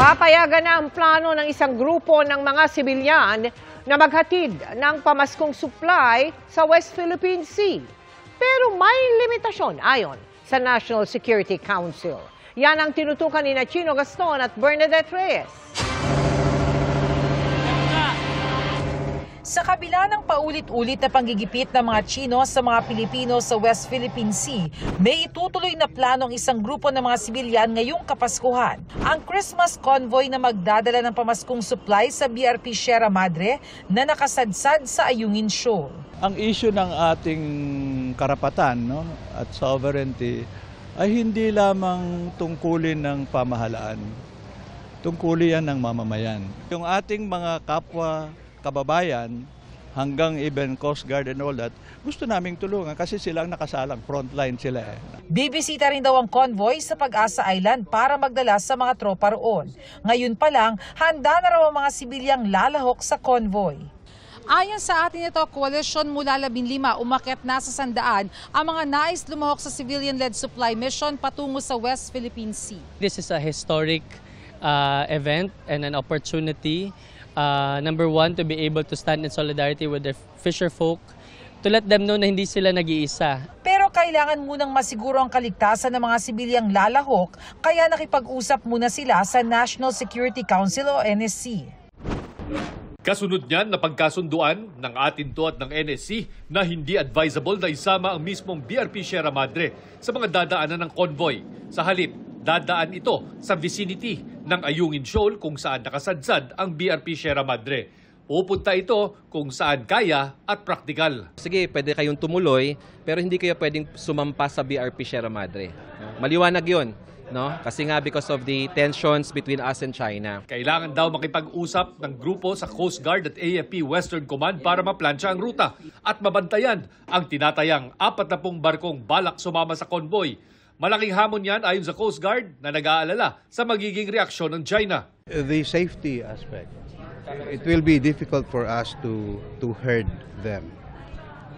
Papayagan na ang plano ng isang grupo ng mga sibilyan na maghatid ng pamaskong supply sa West Philippine Sea. Pero may limitasyon ayon sa National Security Council. Yan ang tinutukan ni Chino Gaston at Bernadette Reyes. Sa kabila ng paulit-ulit na panggigipit ng mga Chino sa mga Pilipino sa West Philippine Sea, may itutuloy na plano ang isang grupo ng mga sibilyan ngayong Kapaskuhan. Ang Christmas convoy na magdadala ng pamaskong supply sa BRP Sierra Madre na nakasadsad sa Ayungin Shoal. Ang issue ng ating karapatan at sovereignty ay hindi lamang tungkulin ng pamahalaan, tungkulin yan ng mamamayan. Yung ating mga kapwa kababayan, hanggang even Coast Guard and all that, gusto naming tulungan kasi silang nakasalang, frontline sila. Bibisita rin daw ang convoy sa Pag-asa Island para magdala sa mga tropa roon. Ngayon pa lang, handa na raw ang mga sibilyang lalahok sa convoy. Ayon sa atin ito, koalisyon mula 15 umakyat na sa 100 ang mga nais lumahok sa civilian-led supply mission patungo sa West Philippine Sea. This is a historic event and an opportunity. Number one, to be able to stand in solidarity with their fisher folk, to let them know na hindi sila nag-iisa. Pero kailangan munang masiguro ang kaligtasan ng mga sibilyang lalahok, kaya nakipag-usap muna sila sa National Security Council o NSC. Kasunod niyan na pagkasunduan ng Atinto at ng NSC na hindi advisable na isama ang mismong BRP Sierra Madre sa mga dadaanan ng convoy. Sa halip, dadaan ito sa vicinity ng Ayungin Shoal kung saan nakasadsad ang BRP Sierra Madre. Pupunta ito kung saan kaya at praktikal. Sige, pwede kayong tumuloy, pero hindi kayo pwedeng sumampa sa BRP Sierra Madre. Maliwanag yun, no? Kasi nga because of the tensions between us and China. Kailangan daw makipag-usap ng grupo sa Coast Guard at AFP Western Command para maplansya ang ruta at mabantayan ang tinatayang 40 barkong balak sumama sa convoy. Malaking hamon yan ayon sa Coast Guard na nag-aalala sa magiging reaksyon ng China. The safety aspect, it will be difficult for us to herd them.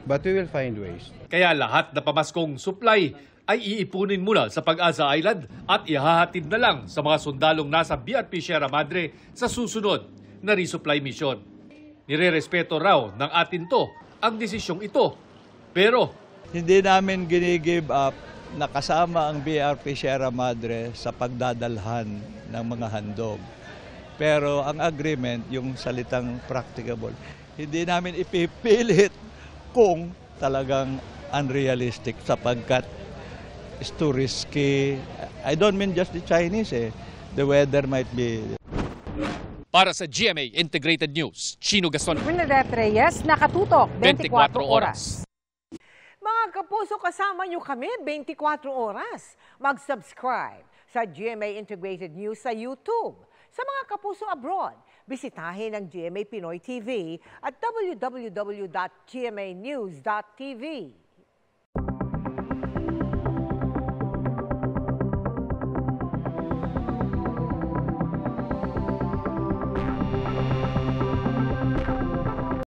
But we will find ways. Kaya lahat na pamaskong supply ay iipunin muna sa Pag-asa Island at ihahatid na lang sa mga sundalong nasa BRP Sierra Madre sa susunod na resupply mission. Nirerespeto raw ng Atinto ang desisyong ito. Pero Hindi namin gini-give up na kasama ang BRP Sierra Madre sa pagdadalhan ng mga handog. Pero ang agreement, yung salitang practicable, hindi namin ipipilit kung talagang unrealistic sapagkat it's too risky. I don't mean just the Chinese, the weather might be. Para sa GMA Integrated News, Chino Gaston. Bernadette Reyes, nakatutok 24 oras. Mga kapuso, kasama nyo kami 24 oras. Mag-subscribe sa GMA Integrated News sa YouTube. Sa mga kapuso abroad, bisitahin ang GMA Pinoy TV at www.gmanews.tv.